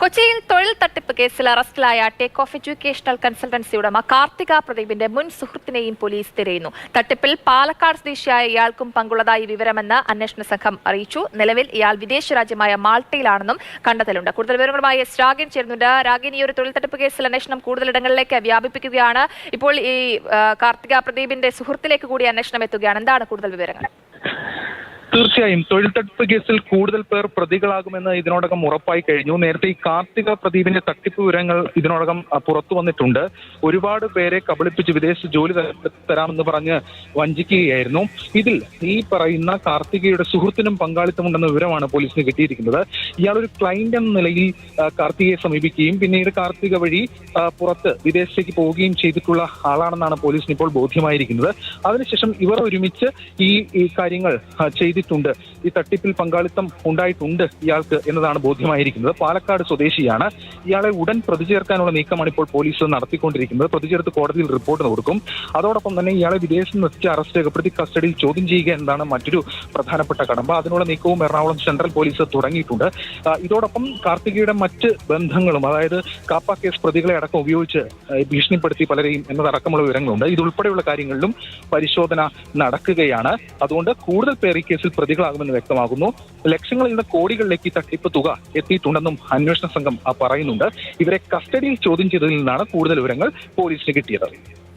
കൊച്ചിയിൽ തൊഴിൽ തട്ടിപ്പ് കേസിൽ അറസ്റ്റിലായ ടേക്ക് ഓഫ് എഡ്യൂക്കേഷണൽ കൺസൾട്ടൻസി ഉടമ കാർത്തിക പ്രദീപിന്റെ മുൻ സുഹൃത്തിനെയും പോലീസ് തിരയുന്നു. തട്ടിപ്പിൽ പാലക്കാട് സ്വദേശിയായ ഇയാൾക്കും പങ്കുള്ളതായി വിവരമെന്ന് അന്വേഷണ സംഘം അറിയിച്ചു. നിലവിൽ ഇയാൾ വിദേശ രാജ്യമായ മാൾട്ടയിലാണെന്നും കണ്ടെത്തലുണ്ട്. കൂടുതൽ വിവരങ്ങളുമായി രാഗിൻ ചേരുന്നുണ്ട്. രാഗിൻ, ഈ ഒരു തൊഴിൽ തട്ടിപ്പ് കേസിൽ അന്വേഷണം കൂടുതലിടങ്ങളിലേക്ക് വ്യാപിപ്പിക്കുകയാണ്. ഇപ്പോൾ ഈ കാർത്തിക പ്രദീപിന്റെ സുഹൃത്തിലേക്ക് കൂടി അന്വേഷണം എത്തുകയാണ്. എന്താണ് കൂടുതൽ വിവരങ്ങൾ? തീർച്ചയായും തൊഴിൽ തട്ടിപ്പ് കേസിൽ കൂടുതൽ പേർ പ്രതികളാകുമെന്ന് ഇതിനോടകം ഉറപ്പായി കഴിഞ്ഞു. നേരത്തെ ഈ കാർത്തിക പ്രദീപിന്റെ തട്ടിപ്പ് വിവരങ്ങൾ ഇതിനോടകം പുറത്തു വന്നിട്ടുണ്ട്. ഒരുപാട് പേരെ കബളിപ്പിച്ച് വിദേശ ജോലി തരാമെന്ന് പറഞ്ഞ് വഞ്ചിക്കുകയായിരുന്നു. ഇതിൽ ഈ പറയുന്ന കാർത്തികയുടെ സുഹൃത്തിനും പങ്കാളിത്തമുണ്ടെന്ന വിവരമാണ് പോലീസിന് കിട്ടിയിരിക്കുന്നത്. ഇയാളൊരു ക്ലയന്റ് എന്ന നിലയിൽ കാർത്തികയെ സമീപിക്കുകയും പിന്നീട് കാർത്തിക വഴി പുറത്ത് വിദേശത്തേക്ക് പോവുകയും ചെയ്തിട്ടുള്ള ആളാണെന്നാണ് പോലീസിന് ഇപ്പോൾ ബോധ്യമായിരിക്കുന്നത്. അതിനുശേഷം ഇവർ ഒരുമിച്ച് ഈ കാര്യങ്ങൾ ചെയ്തിട്ടുണ്ട്. ഈ തട്ടിപ്പിൽ പങ്കാളിത്തം ഉണ്ടായിട്ടുണ്ട് ഇയാൾക്ക് എന്നതാണ് ബോധ്യമായിരിക്കുന്നത്. പാലക്കാട് സ്വദേശിയാണ്. ഇയാളെ ഉടൻ പ്രതി ചേർക്കാനുള്ള നീക്കമാണ് ഇപ്പോൾ പോലീസ് നടത്തിക്കൊണ്ടിരിക്കുന്നത്. പ്രതി ചേർത്ത് കോടതിയിൽ റിപ്പോർട്ട് കൊടുക്കും. അതോടൊപ്പം തന്നെ ഇയാളെ വിദേശത്ത് നിർത്തി അറസ്റ്റ് രേഖപ്പെടുത്തി കസ്റ്റഡിയിൽ ചോദ്യം ചെയ്യുക എന്നതാണ് മറ്റൊരു പ്രധാനപ്പെട്ട കടമ്പ. അതിനുള്ള നീക്കവും എറണാകുളം സെൻട്രൽ പോലീസ് തുടങ്ങിയിട്ടുണ്ട്. ഇതോടൊപ്പം കാർത്തികയുടെ മറ്റ് ബന്ധങ്ങളും, അതായത് കാപ്പ കേസ് പ്രതികളെ അടക്കം ഉപയോഗിച്ച് ഭീഷണിപ്പെടുത്തി പലരെയും എന്നതടക്കമുള്ള വിവരങ്ങളുണ്ട്. ഇതുൾപ്പെടെയുള്ള കാര്യങ്ങളിലും പരിശോധന നടക്കുകയാണ്. അതുകൊണ്ട് കൂടുതൽ പേർ ഈ കേസിൽ പ്രതികളാകുമെന്ന് വ്യക്തമാകുന്നു. ലക്ഷങ്ങളുടെ കോടികളിലേക്ക് തട്ടിപ്പ് തുക എത്തിയിട്ടുണ്ടെന്നും അന്വേഷണ സംഘം പറയുന്നുണ്ട്. ഇവരെ കസ്റ്റഡിയിൽ ചോദ്യം ചെയ്തതിൽ നിന്നാണ് കൂടുതൽ വിവരങ്ങൾ പോലീസിന് കിട്ടിയത്.